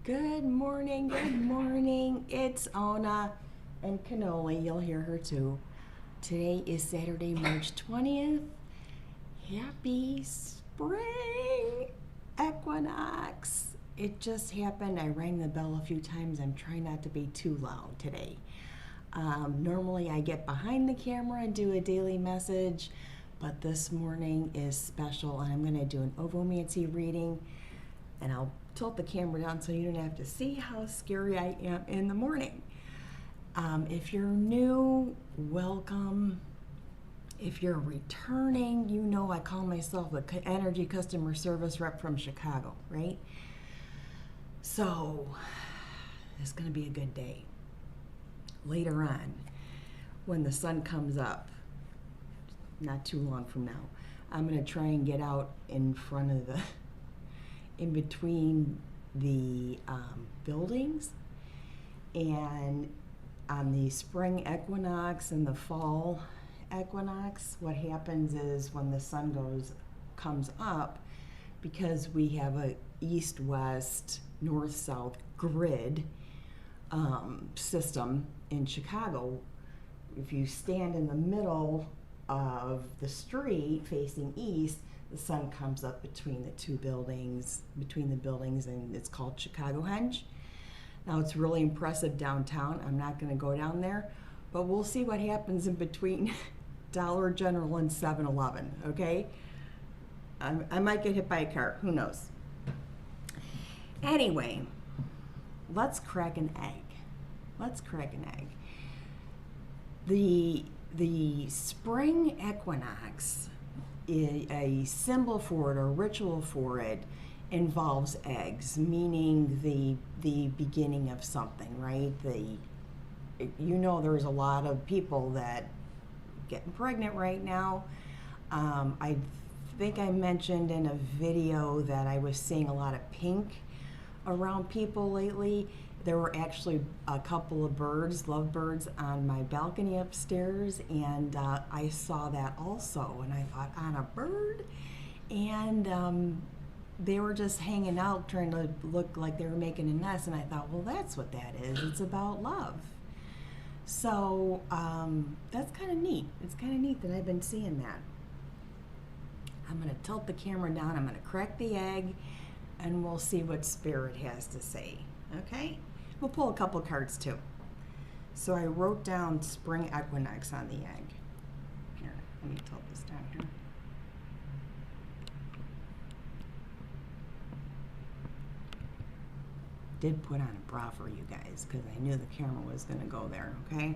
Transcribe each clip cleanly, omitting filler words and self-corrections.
Good morning, good morning. It's Ona and Cannoli. You'll hear her too. Today is Saturday, March 20th. Happy spring equinox. It just happened. I rang the bell a few times. I'm trying not to be too loud today. Normally I get behind the camera and do a daily message, but this morning is special and I'm going to do an ovomancy reading, and I'll tilt the camera down so you don't have to see how scary I am in the morning. If you're new, welcome. If you're returning, you know I call myself the energy customer service rep from Chicago, right? So it's going to be a good day. Later on, when the sun comes up, not too long from now, I'm going to try and get out in front of the in between the buildings, and on the spring equinox and the fall equinox, what happens is when the sun comes up, because we have a east-west, north-south grid system in Chicago, if you stand in the middle of the street facing east, the sun comes up between the buildings, and it's called Chicago Henge. Now it's really impressive downtown. I'm not going to go down there, but we'll see what happens in between Dollar General and 7-Eleven, okay? I might get hit by a car, who knows? Anyway, let's crack an egg. The spring equinox, a symbol for it or ritual for it, involves eggs, meaning the beginning of something, right? There's a lot of people that getting pregnant right now. I think I mentioned in a video that I was seeing a lot of pink around people lately. There were actually a couple of lovebirds on my balcony upstairs, and I saw that also, and I thought, on a bird? And they were just hanging out, trying to look like they were making a nest, and I thought, well, that's what that is. It's about love. So that's kind of neat. It's kind of neat that I've been seeing that. I'm going to tilt the camera down, I'm going to crack the egg, and we'll see what Spirit has to say, okay? We'll pull a couple cards too. So I wrote down spring equinox on the egg. Here, let me tilt this down here. Did put on a bra for you guys because I knew the camera was going to go there, okay?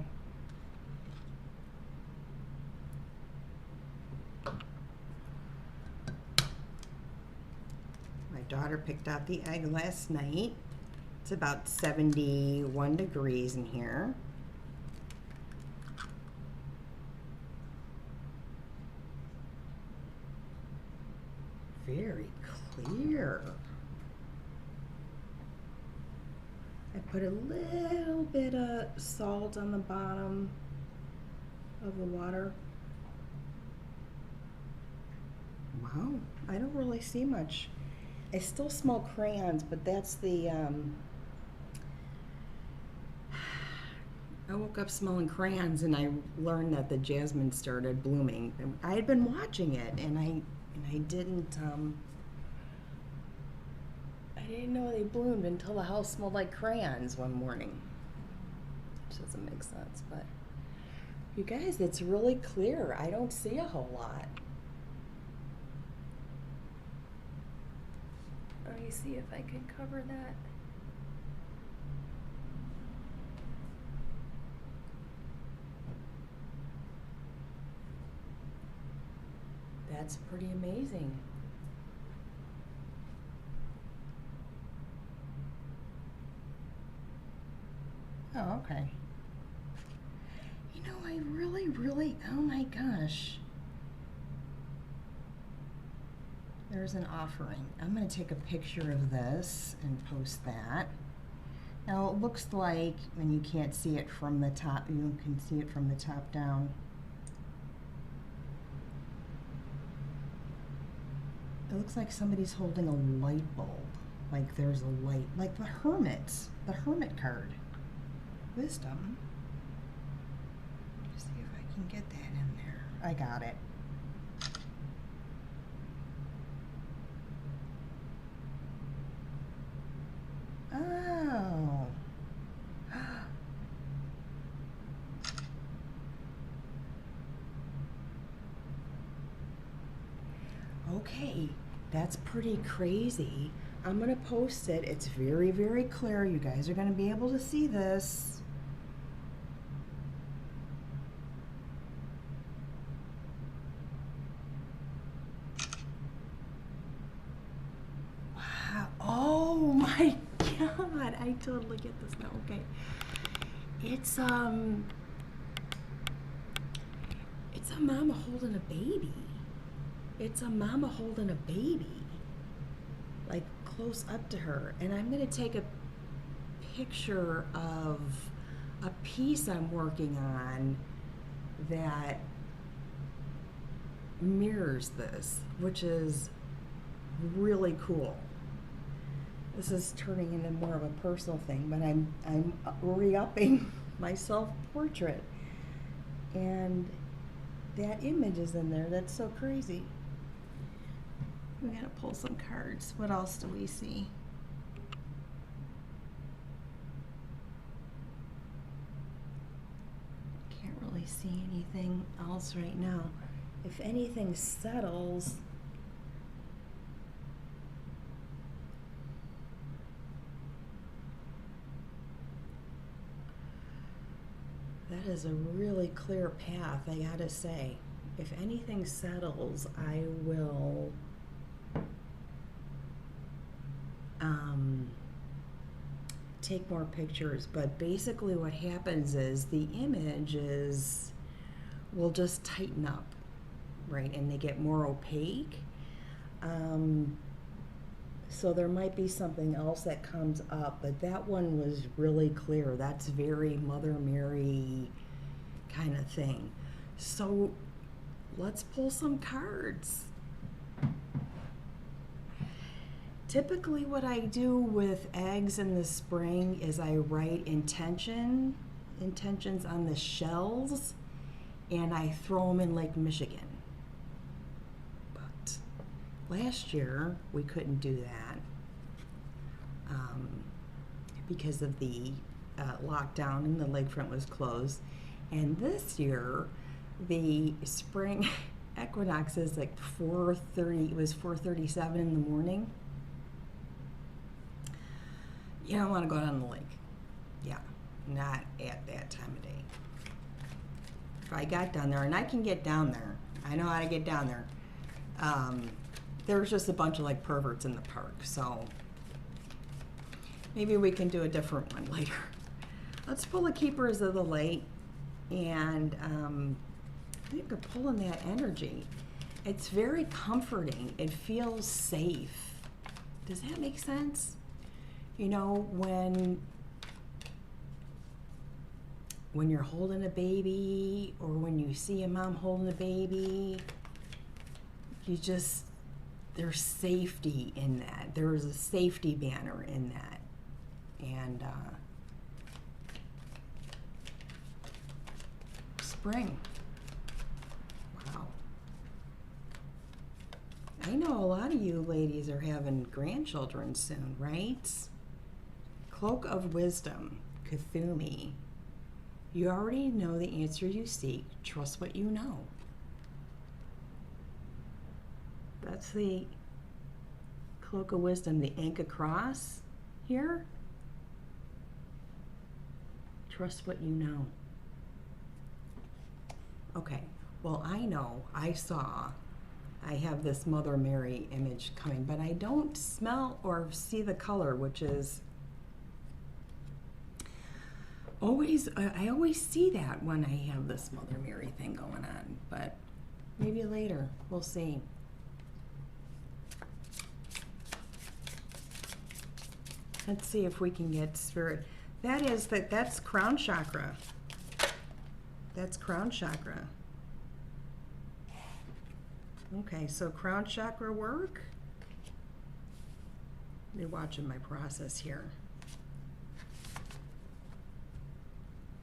My daughter picked out the egg last night. It's about 71 degrees in here. Very clear. I put a little bit of salt on the bottom of the water. Wow, I don't really see much. I still smell crayons, but that's the I woke up smelling crayons, and I learned that the jasmine started blooming. I had been watching it, and I didn't know they bloomed until the house smelled like crayons one morning. Which doesn't make sense, but you guys, it's really clear. I don't see a whole lot. Let me see if I can cover that. That's pretty amazing. Oh, okay. You know, I really, oh my gosh. There's an offering. I'm going to take a picture of this and post that. Now it looks like, and you can't see it from the top, you can see it from the top down. It looks like somebody's holding a light bulb. like there's a light, like the hermit card. Wisdom. Let's see if I can get that in there. I got it. Oh. Okay, that's pretty crazy. I'm going to post it. It's very, very clear. You guys are going to be able to see this. Wow. Oh my God. I totally get this now. Okay. It's a mama holding a baby. It's a mama holding a baby, like close up to her. And I'm going to take a picture of a piece I'm working on that mirrors this, which is really cool. This is turning into more of a personal thing, but I'm re-upping my self-portrait. And that image is in there. That's so crazy. We gotta pull some cards. What else do we see? Can't really see anything else right now. If anything settles, that is a really clear path, I gotta say. If anything settles, I will take more pictures. But basically what happens is the images will just tighten up, right? And they get more opaque. So there might be something else that comes up, but that one was really clear. That's very Mother Mary kind of thing. So let's pull some cards. Typically what I do with eggs in the spring is I write intentions on the shells, and I throw them in Lake Michigan. But last year we couldn't do that because of the lockdown and the lakefront was closed. And this year the spring equinox is like 4:30. It was 4:37 in the morning. You don't want to go down the lake. Yeah, not at that time of day. If I got down there, and I can get down there, I know how to get down there. There was just a bunch of like perverts in the park, so maybe we can do a different one later. Let's pull the Keepers of the Light, and I think we're pulling that energy. It's very comforting. It feels safe. Does that make sense? You know, when you're holding a baby, or when you see a mom holding a baby, there's safety in that. There's a safety banner in that. And spring. Wow. I know a lot of you ladies are having grandchildren soon, right? Cloak of Wisdom, Cthulhu. You already know the answer you seek. Trust what you know. That's the Cloak of Wisdom, the Anka Cross here. Trust what you know. Okay, well, I know, I have this Mother Mary image coming, but I don't smell or see the color, which is I always see that when I have this Mother Mary thing going on, but maybe later, we'll see. Let's see if we can get spirit. That's crown chakra. That's crown chakra. Okay, so crown chakra work. You're watching my process here.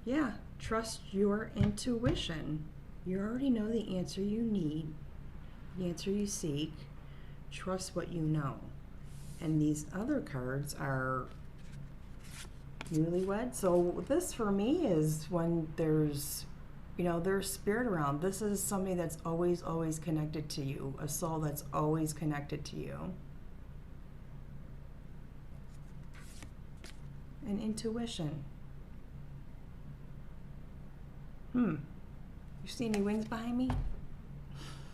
Yeah, trust your intuition. You already know the answer you need, the answer you seek. Trust what you know. And these other cards are newlywed. So this for me is when there's, you know, there's spirit around. This is somebody that's always, always connected to you, a soul that's always connected to you. And intuition. You see any wings behind me?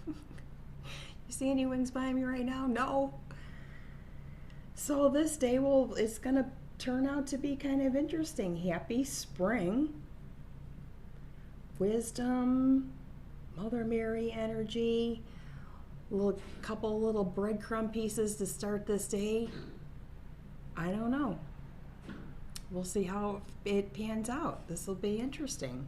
You see any wings behind me right now? No. So this day it's gonna turn out to be kind of interesting. Happy spring. Wisdom, Mother Mary energy, couple little breadcrumb pieces to start this day. I don't know. We'll see how it pans out. This will be interesting.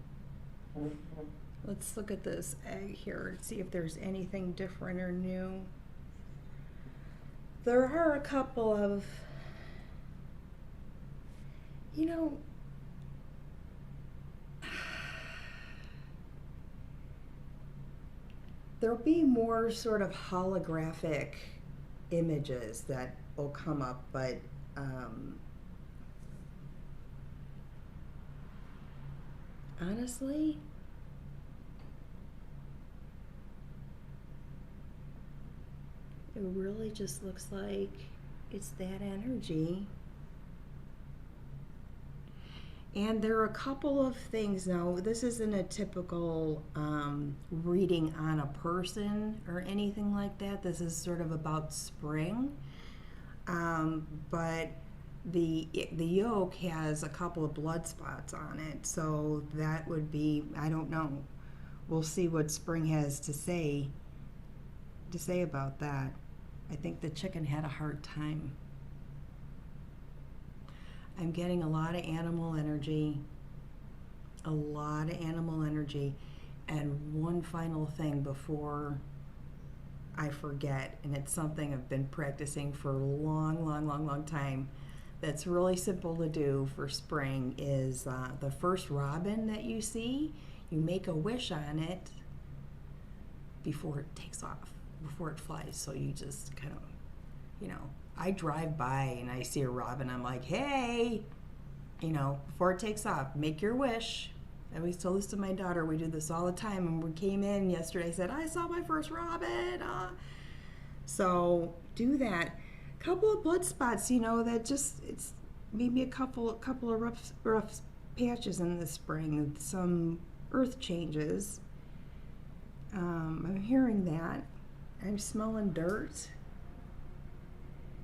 Let's look at this egg here and see if there's anything different or new. There are a couple of, you know, there'll be more sort of holographic images that will come up, but honestly, it really just looks like it's that energy. And there are a couple of things. Now, this isn't a typical reading on a person or anything like that. This is sort of about spring. But the yolk has a couple of blood spots on it. So that would be, I don't know. We'll see what spring has to say about that. I think the chicken had a hard time. I'm getting a lot of animal energy, and one final thing before I forget, and it's something I've been practicing for a long time. That's really simple to do for spring is the first robin that you see, you make a wish on it before it takes off, before it flies. So you just kind of, you know, I drive by and I see a robin, I'm like, hey, you know, before it takes off, make your wish. I always tell this to my daughter, we do this all the time, and we came in yesterday, said, I saw my first robin. So do that. Couple of blood spots, you know, that just, it's maybe a couple of rough patches in the spring, some earth changes. I'm hearing that. I'm smelling dirt.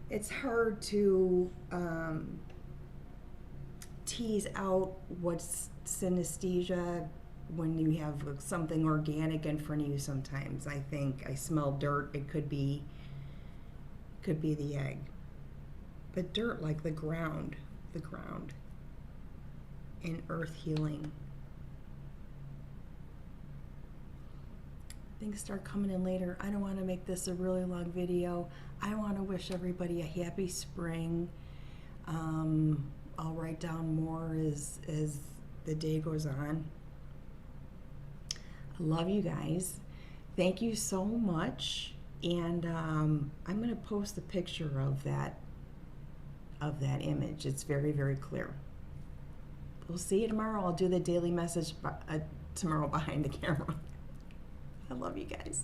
It's hard to tease out what's synesthesia when you have something organic in front of you sometimes. I think I smell dirt. It could be the egg. But dirt, like the ground and earth healing. Things start coming in later. I don't want to make this a really long video. I want to wish everybody a happy spring. I'll write down more as the day goes on. I love you guys. Thank you so much. And I'm going to post a picture of that image. It's very, very clear. We'll see you tomorrow. I'll do the daily message tomorrow behind the camera. I love you guys.